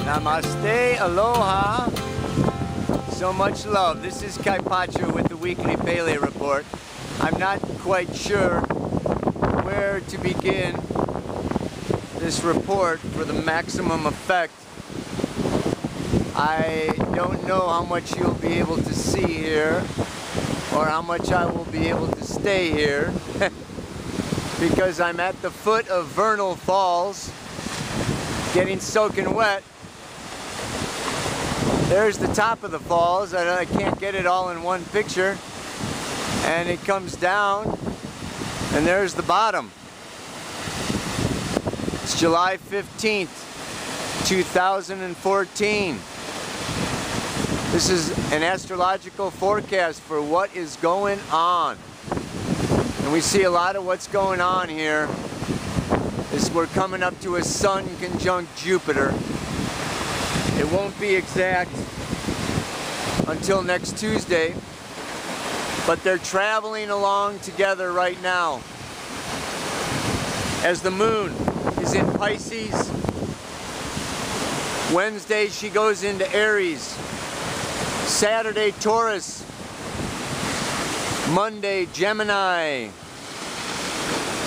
Namaste, aloha, so much love. This is Kai Pacho with the Weekly Pele Report. I'm not quite sure where to begin this report for the maximum effect. I don't know how much you'll be able to see here or how much I will be able to stay here because I'm at the foot of Vernal Falls getting soaking wet. There's the top of the falls. I can't get it all in one picture. And it comes down, and there's the bottom. It's July 15th, 2014. This is an astrological forecast for what is going on. And we see a lot of what's going on here. We're coming up to a Sun conjunct Jupiter. It won't be exact until next Tuesday, but they're traveling along together right now. As the moon is in Pisces, Wednesday she goes into Aries, Saturday Taurus, Monday Gemini.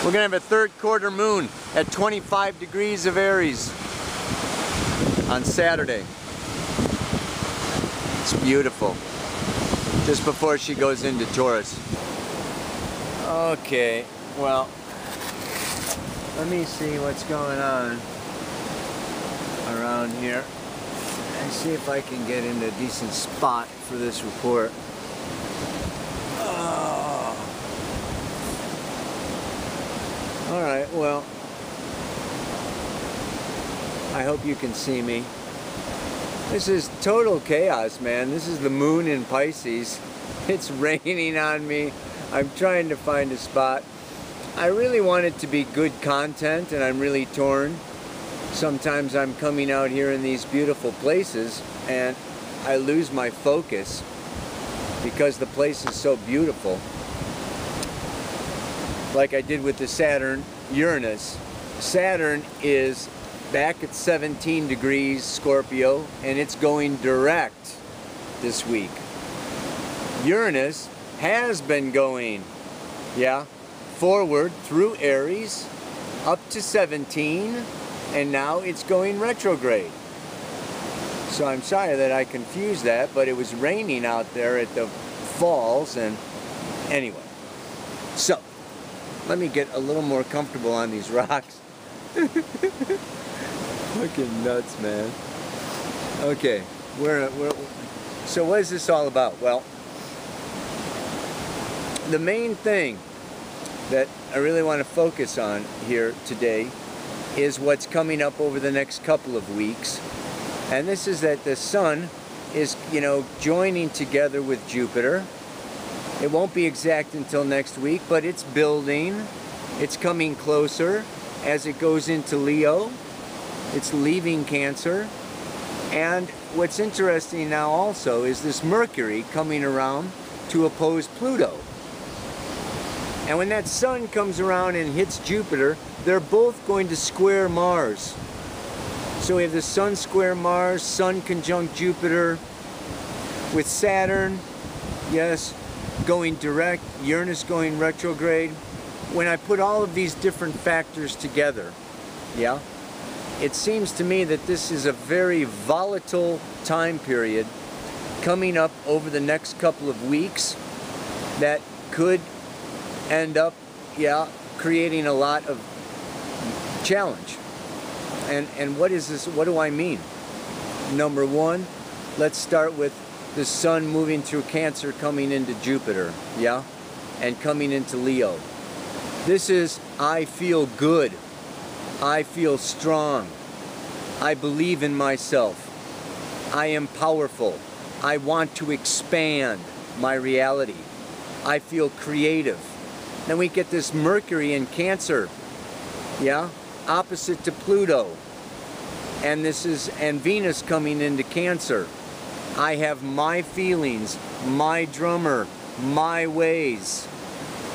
We're going to have a third quarter moon at 25 degrees of Aries on Saturday. It's beautiful. Just before she goes into Taurus. Okay, well, let me see what's going on around here and see if I can get into a decent spot for this report. Alright, well, I hope you can see me. This is total chaos, man. This is the moon in Pisces. It's raining on me. I'm trying to find a spot. I really want it to be good content, and I'm really torn. Sometimes I'm coming out here in these beautiful places, and I lose my focus because the place is so beautiful. Like I did with the Saturn-Uranus. Saturn is back at 17 degrees Scorpio, and it's going direct this week. Uranus has been going, forward through Aries up to 17, and now it's going retrograde. So I'm sorry that I confused that, but it was raining out there at the falls, and anyway. So, let me get a little more comfortable on these rocks. Fucking nuts, man. Okay, so what is this all about? Well, the main thing that I really want to focus on here today is what's coming up over the next couple of weeks. And this is that the Sun is, joining together with Jupiter. It won't be exact until next week, but it's building. It's coming closer as it goes into Leo. It's leaving Cancer. And what's interesting now also is this Mercury coming around to oppose Pluto. And when that Sun comes around and hits Jupiter, they're both going to square Mars. So we have the Sun square Mars, Sun conjunct Jupiter, with Saturn, yes, going direct, Uranus going retrograde. When I put all of these different factors together, it seems to me that this is a very volatile time period coming up over the next couple of weeks that could end up, creating a lot of challenge. And what is this? What do I mean? Number one, let's start with the Sun moving through Cancer, coming into Jupiter, and coming into Leo. This is, I feel good. I feel strong. I believe in myself. I am powerful. I want to expand my reality. I feel creative. Then we get this Mercury in Cancer, opposite to Pluto. And Venus coming into Cancer. I have my feelings, my drummer, my ways,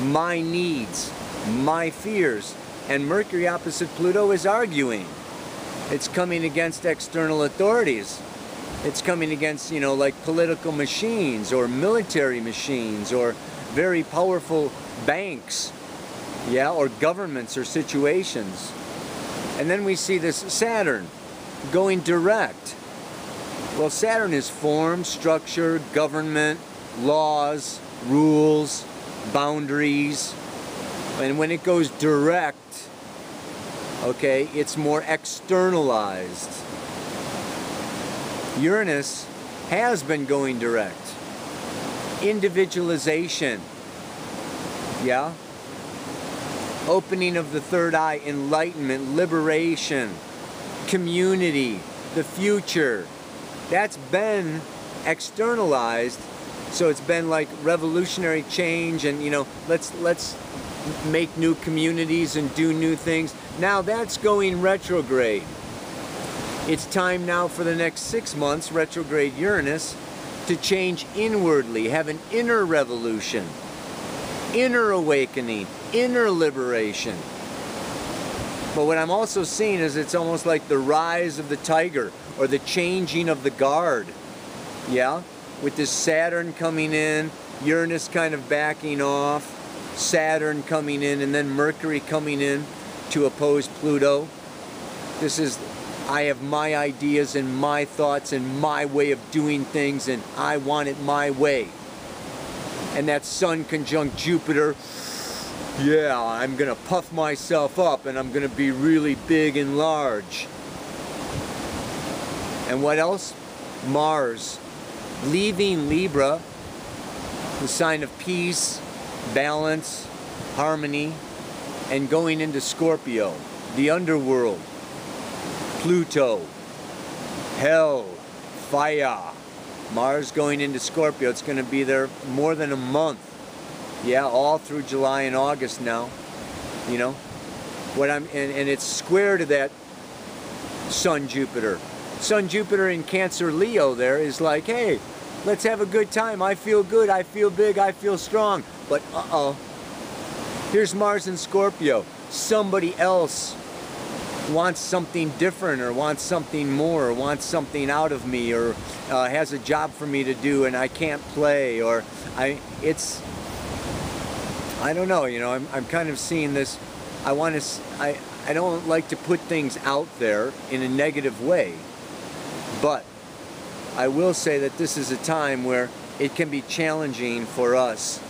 my needs, my fears. And Mercury opposite Pluto is arguing. It's coming against external authorities. It's coming against, you know, like political machines or military machines or very powerful banks, yeah, or governments or situations. And then we see this Saturn going direct. Well, Saturn is form, structure, government, laws, rules, boundaries. And when it goes direct, okay, it's more externalized. Uranus has been going direct. Individualization, yeah? Opening of the third eye, enlightenment, liberation, community, the future. That's been externalized, so it's been like revolutionary change and, you know, let's make new communities and do new things. Now that's going retrograde. It's time now for the next 6 months, retrograde Uranus, to change inwardly, have an inner revolution, inner awakening, inner liberation. But what I'm also seeing is it's almost like the rise of the tiger or the changing of the guard. Yeah? With this Saturn coming in, Uranus kind of backing off, Saturn coming in, and then Mercury coming in to oppose Pluto. This is, I have my ideas and my thoughts and my way of doing things, and I want it my way. And that Sun conjunct Jupiter, yeah, I'm going to puff myself up and I'm going to be really big and large. And what else? Mars, leaving Libra, the sign of peace, balance, harmony, and going into Scorpio, the underworld, Pluto, hell, fire. Mars going into Scorpio. It's going to be there more than a month. Yeah, all through July and August now. You know, and it's square to that Sun Jupiter. Sun Jupiter in Cancer Leo there is like, hey, let's have a good time. I feel good, I feel big, I feel strong. But here's Mars in Scorpio. Somebody else wants something different or wants something more or wants something out of me or has a job for me to do and I can't play, or I don't know, you know, I'm kind of seeing this. I don't like to put things out there in a negative way, but I will say that this is a time where it can be challenging for us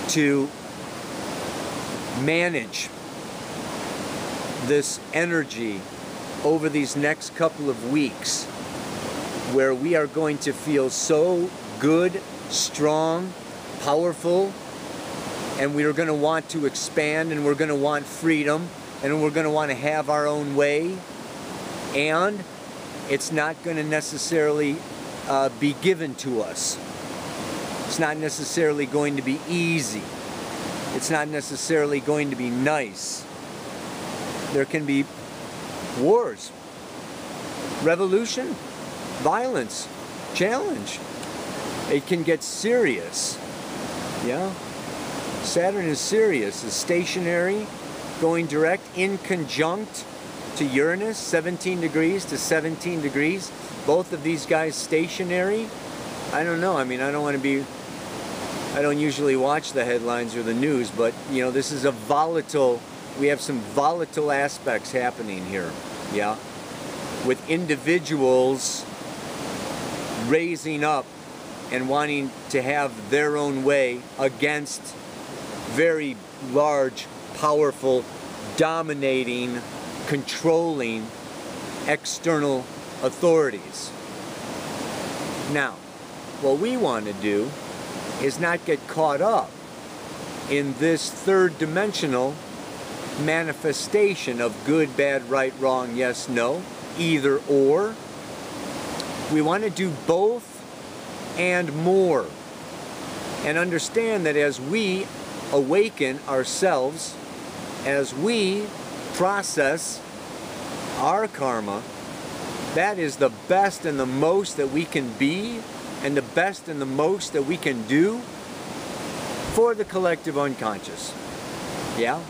to manage this energy over these next couple of weeks, where we are going to feel so good, strong, powerful, and we are going to want to expand, and we're going to want freedom, and we're going to want to have our own way, and it's not going to necessarily be given to us. It's not necessarily going to be easy. It's not necessarily going to be nice. There can be wars, revolution, violence, challenge. It can get serious. Yeah? Saturn is serious, is stationary, going direct in conjunct to Uranus, 17 degrees to 17 degrees. Both of these guys stationary. I don't know. I mean, I don't usually watch the headlines or the news, but, you know, this is a volatile, we have some volatile aspects happening here, yeah? With individuals raising up and wanting to have their own way against very large, powerful, dominating, controlling external authorities. Now, what we want to do is not get caught up in this third dimensional manifestation of good, bad, right, wrong, yes, no, either or. We want to do both and more, and understand that as we awaken ourselves, as we process our karma, that is the best and the most that we can be, and the best and the most that we can do for the collective unconscious. Yeah?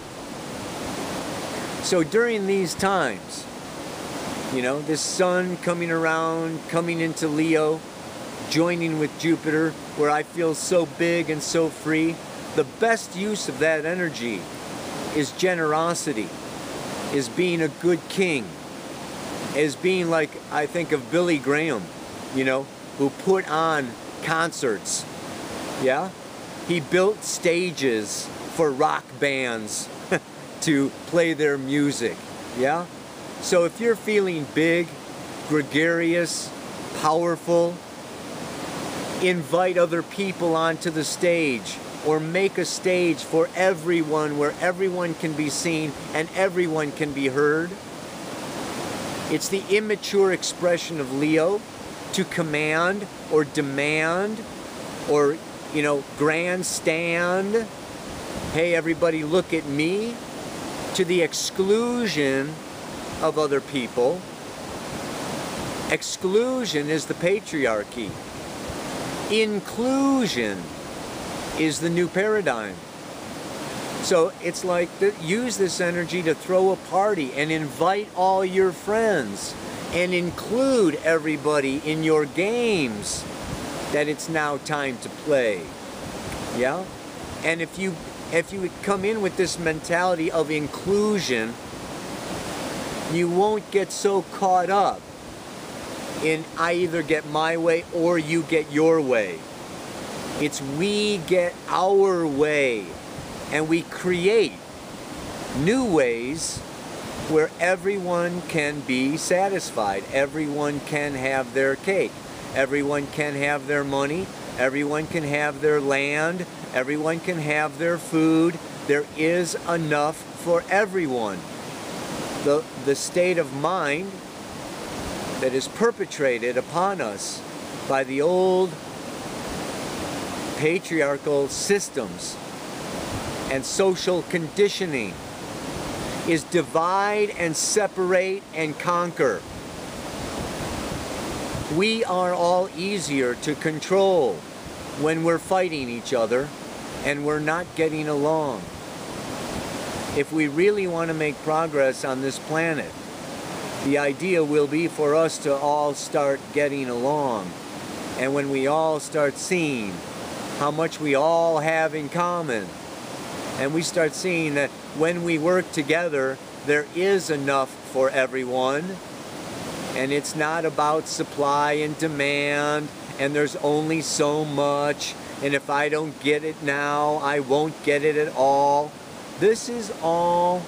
So during these times, You know, this sun coming around, coming into Leo, joining with Jupiter, where I feel so big and so free. The best use of that energy is generosity, is being a good king, is being like, I think of Billy Graham, you know, who put on concerts, yeah? He built stages for rock bands to play their music, yeah? So if you're feeling big, gregarious, powerful, invite other people onto the stage, or make a stage for everyone where everyone can be seen and everyone can be heard. It's the immature expression of Leo to command or demand or, you know, grandstand. Hey, everybody, look at me, to the exclusion of other people. Exclusion is the patriarchy. Inclusion is the new paradigm. So it's like, use this energy to throw a party and invite all your friends and include everybody in your games that it's now time to play. Yeah? And if you come in with this mentality of inclusion, you won't get so caught up in I either get my way or you get your way. It's we get our way, and we create new ways where everyone can be satisfied. Everyone can have their cake. Everyone can have their money. Everyone can have their land. Everyone can have their food. There is enough for everyone. The state of mind that is perpetrated upon us by the old patriarchal systems and social conditioning is divide and separate and conquer. We are all easier to control when we're fighting each other and we're not getting along. If we really want to make progress on this planet, the idea will be for us to all start getting along. And when we all start seeing how much we all have in common, and we start seeing that when we work together, there is enough for everyone, and it's not about supply and demand, and there's only so much, and if I don't get it now, I won't get it at all. This is all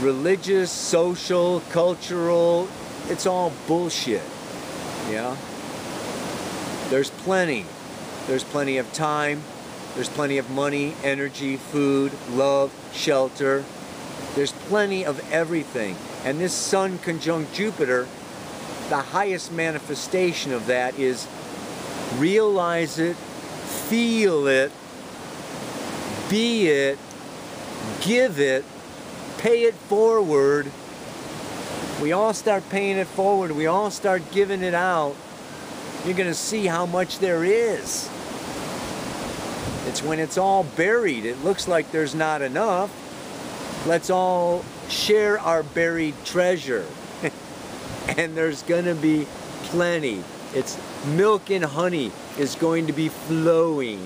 religious, social, cultural, it's all bullshit, yeah? There's plenty. There's plenty of time. There's plenty of money, energy, food, love, shelter. There's plenty of everything. And this Sun conjunct Jupiter, the highest manifestation of that is realize it, feel it, be it, give it, pay it forward. We all start paying it forward. We all start giving it out. You're going to see how much there is. It's when it's all buried. It looks like there's not enough. Let's all share our buried treasure. And there's going to be plenty. It's milk and honey is going to be flowing.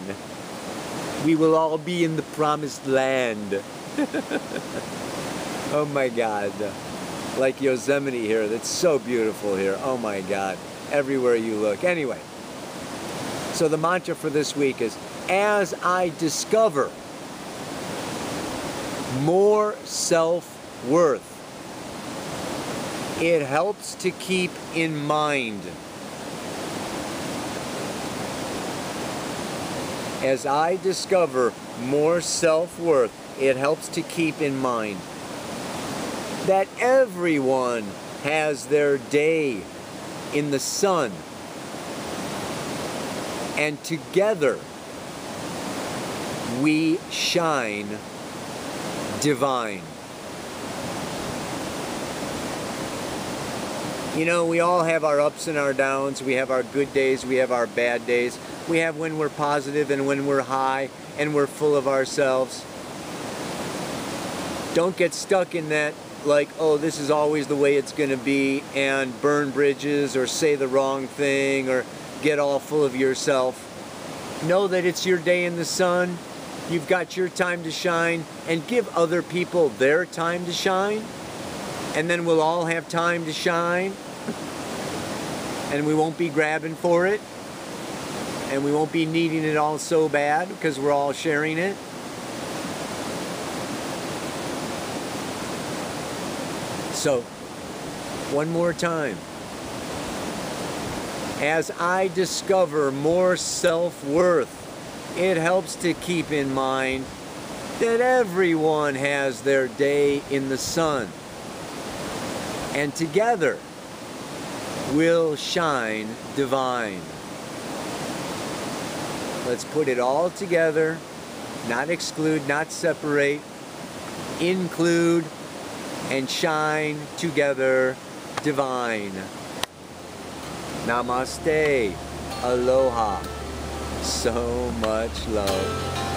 We will all be in the promised land. Oh my God. Like Yosemite here. That's so beautiful here. Oh my God. Everywhere you look. Anyway. So the mantra for this week is, as I discover more self-worth, it helps to keep in mind. As I discover more self-worth, it helps to keep in mind that everyone has their day in the sun, and together we shine divine. You know, we all have our ups and our downs. We have our good days, we have our bad days. We have when we're positive and when we're high and we're full of ourselves. Don't get stuck in that like, oh, this is always the way it's going to be, and burn bridges or say the wrong thing or get all full of yourself. Know that it's your day in the sun. You've got your time to shine, and give other people their time to shine, and then we'll all have time to shine, and we won't be grabbing for it, and we won't be needing it all so bad because we're all sharing it. So, one more time. As I discover more self-worth, it helps to keep in mind that everyone has their day in the sun. And together, we'll shine divine. Let's put it all together, not exclude, not separate, include, and shine together divine. Namaste. Aloha. So much love.